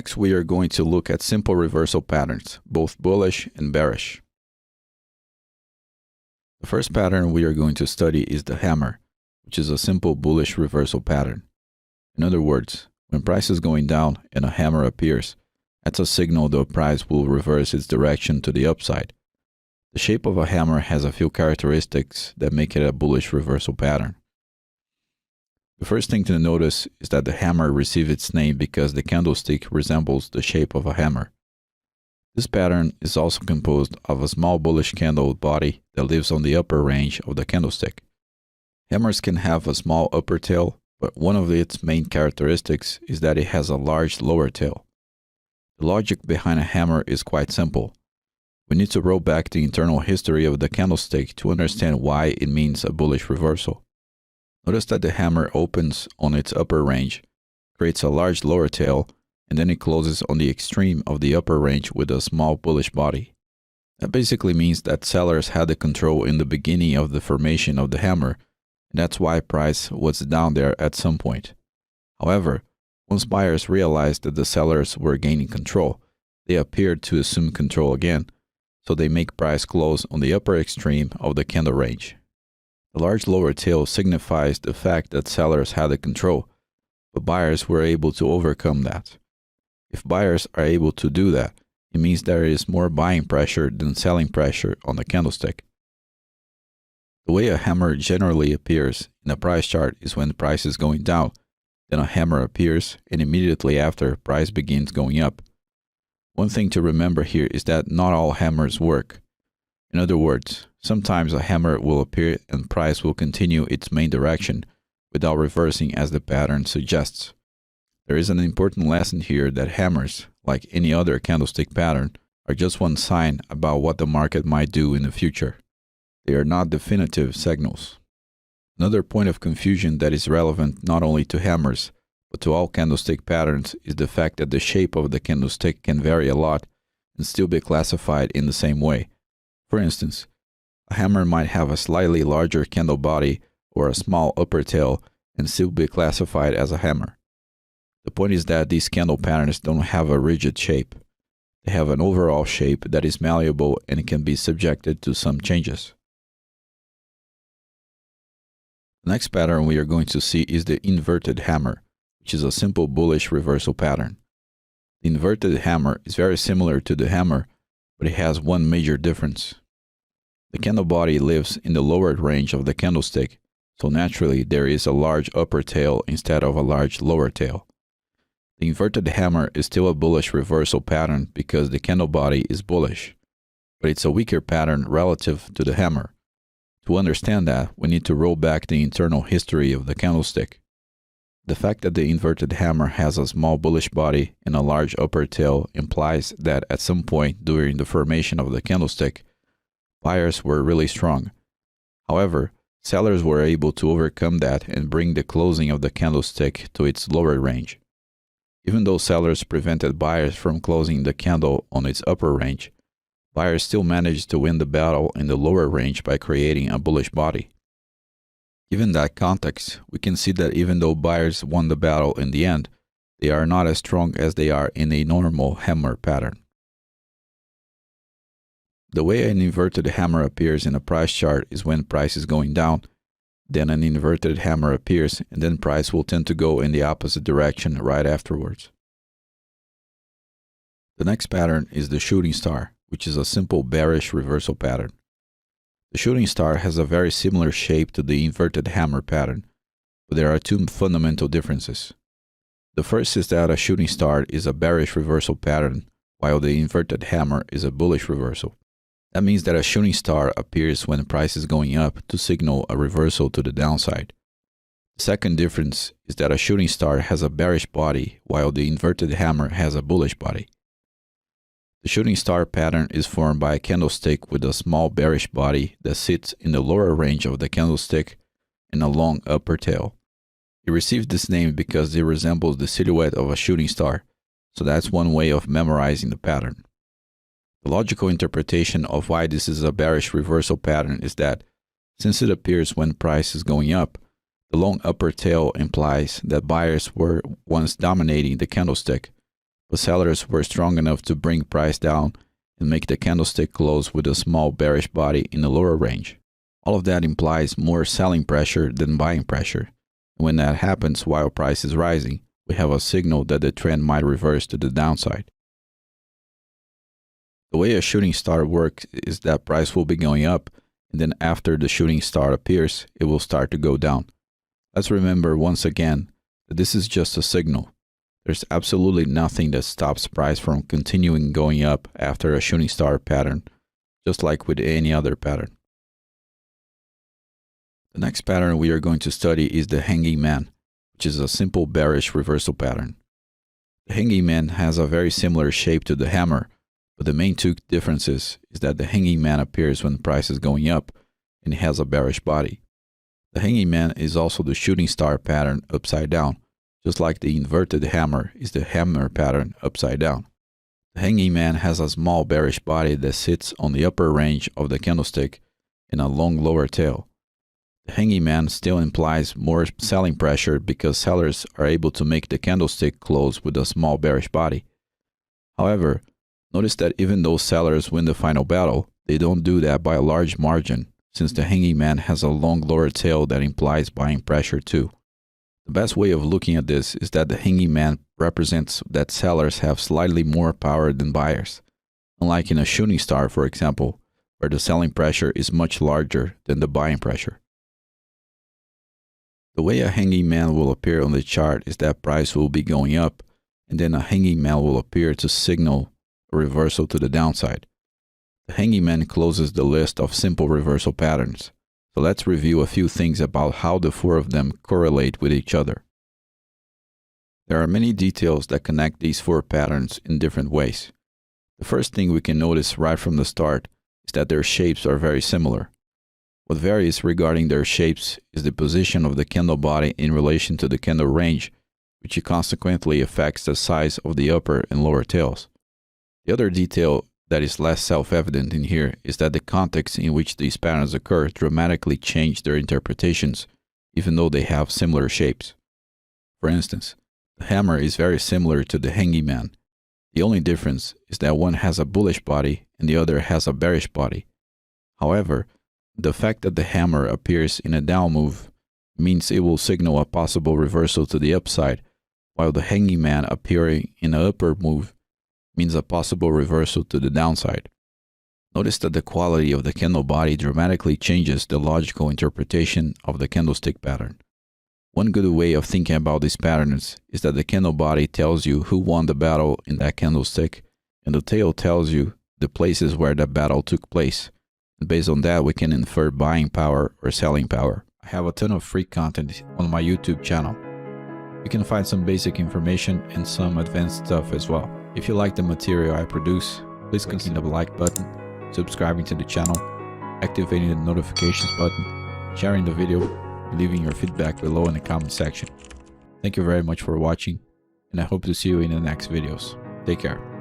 Next, we are going to look at simple reversal patterns, both bullish and bearish. The first pattern we are going to study is the hammer, which is a simple bullish reversal pattern. In other words, when price is going down and a hammer appears, that's a signal the price will reverse its direction to the upside. The shape of a hammer has a few characteristics that make it a bullish reversal pattern. The first thing to notice is that the hammer received its name because the candlestick resembles the shape of a hammer. This pattern is also composed of a small bullish candle body that lives on the upper range of the candlestick. Hammers can have a small upper tail, but one of its main characteristics is that it has a large lower tail. The logic behind a hammer is quite simple. We need to roll back the internal history of the candlestick to understand why it means a bullish reversal. Notice that the hammer opens on its upper range, creates a large lower tail, and then it closes on the extreme of the upper range with a small bullish body. That basically means that sellers had the control in the beginning of the formation of the hammer, and that's why price was down there at some point. However, once buyers realized that the sellers were gaining control, they appeared to assume control again, so they make price close on the upper extreme of the candle range. The large lower tail signifies the fact that sellers had the control, but buyers were able to overcome that. If buyers are able to do that, it means there is more buying pressure than selling pressure on the candlestick. The way a hammer generally appears in a price chart is when the price is going down, then a hammer appears, and immediately after, price begins going up. One thing to remember here is that not all hammers work. In other words, sometimes a hammer will appear and price will continue its main direction without reversing as the pattern suggests. There is an important lesson here that hammers, like any other candlestick pattern, are just one sign about what the market might do in the future. They are not definitive signals. Another point of confusion that is relevant not only to hammers, but to all candlestick patterns is the fact that the shape of the candlestick can vary a lot and still be classified in the same way. For instance, a hammer might have a slightly larger candle body or a small upper tail and still be classified as a hammer. The point is that these candle patterns don't have a rigid shape. They have an overall shape that is malleable and can be subjected to some changes. The next pattern we are going to see is the inverted hammer, which is a simple bullish reversal pattern. The inverted hammer is very similar to the hammer, but it has one major difference. The candle body lives in the lower range of the candlestick, so naturally there is a large upper tail instead of a large lower tail. The inverted hammer is still a bullish reversal pattern because the candle body is bullish, but it's a weaker pattern relative to the hammer. To understand that, we need to roll back the internal history of the candlestick. The fact that the inverted hammer has a small bullish body and a large upper tail implies that at some point during the formation of the candlestick, buyers were really strong. However, sellers were able to overcome that and bring the closing of the candlestick to its lower range. Even though sellers prevented buyers from closing the candle on its upper range, buyers still managed to win the battle in the lower range by creating a bullish body. Given that context, we can see that even though buyers won the battle in the end, they are not as strong as they are in a normal hammer pattern. The way an inverted hammer appears in a price chart is when price is going down, then an inverted hammer appears, and then price will tend to go in the opposite direction right afterwards. The next pattern is the shooting star, which is a simple bearish reversal pattern. The shooting star has a very similar shape to the inverted hammer pattern, but there are two fundamental differences. The first is that a shooting star is a bearish reversal pattern, while the inverted hammer is a bullish reversal. That means that a shooting star appears when the price is going up to signal a reversal to the downside. The second difference is that a shooting star has a bearish body, while the inverted hammer has a bullish body. The shooting star pattern is formed by a candlestick with a small bearish body that sits in the lower range of the candlestick and a long upper tail. It received this name because it resembles the silhouette of a shooting star, so that's one way of memorizing the pattern. The logical interpretation of why this is a bearish reversal pattern is that, since it appears when price is going up, the long upper tail implies that buyers were once dominating the candlestick, but sellers were strong enough to bring price down and make the candlestick close with a small bearish body in the lower range. All of that implies more selling pressure than buying pressure. And when that happens while price is rising, we have a signal that the trend might reverse to the downside. The way a shooting star works is that price will be going up, and then after the shooting star appears, it will start to go down. Let's remember once again that this is just a signal. There's absolutely nothing that stops price from continuing going up after a shooting star pattern, just like with any other pattern. The next pattern we are going to study is the hanging man, which is a simple bearish reversal pattern. The hanging man has a very similar shape to the hammer, but the main two differences is that the hanging man appears when price is going up and it has a bearish body. The hanging man is also the shooting star pattern upside down, just like the inverted hammer is the hammer pattern upside down. The hanging man has a small bearish body that sits on the upper range of the candlestick and a long lower tail. The hanging man still implies more selling pressure because sellers are able to make the candlestick close with a small bearish body. However, notice that even though sellers win the final battle, they don't do that by a large margin, since the hanging man has a long lower tail that implies buying pressure too. The best way of looking at this is that the hanging man represents that sellers have slightly more power than buyers, unlike in a shooting star, for example, where the selling pressure is much larger than the buying pressure. The way a hanging man will appear on the chart is that price will be going up, and then a hanging man will appear to signal a reversal to the downside. The hanging man closes the list of simple reversal patterns. So let's review a few things about how the four of them correlate with each other. There are many details that connect these four patterns in different ways. The first thing we can notice right from the start is that their shapes are very similar. What varies regarding their shapes is the position of the candle body in relation to the candle range, which consequently affects the size of the upper and lower tails. The other detail that is less self-evident in here is that the context in which these patterns occur dramatically change their interpretations, even though they have similar shapes. For instance, the hammer is very similar to the hanging man. The only difference is that one has a bullish body and the other has a bearish body. However, the fact that the hammer appears in a down move means it will signal a possible reversal to the upside, while the hanging man appearing in an upper move means a possible reversal to the downside. Notice that the quality of the candle body dramatically changes the logical interpretation of the candlestick pattern. One good way of thinking about these patterns is that the candle body tells you who won the battle in that candlestick, and the tail tells you the places where that battle took place. And based on that, we can infer buying power or selling power. I have a ton of free content on my YouTube channel. You can find some basic information and some advanced stuff as well. If you like the material I produce, please consider the like button, subscribing to the channel, activating the notifications button, sharing the video, and leaving your feedback below in the comment section. Thank you very much for watching, and I hope to see you in the next videos. Take care.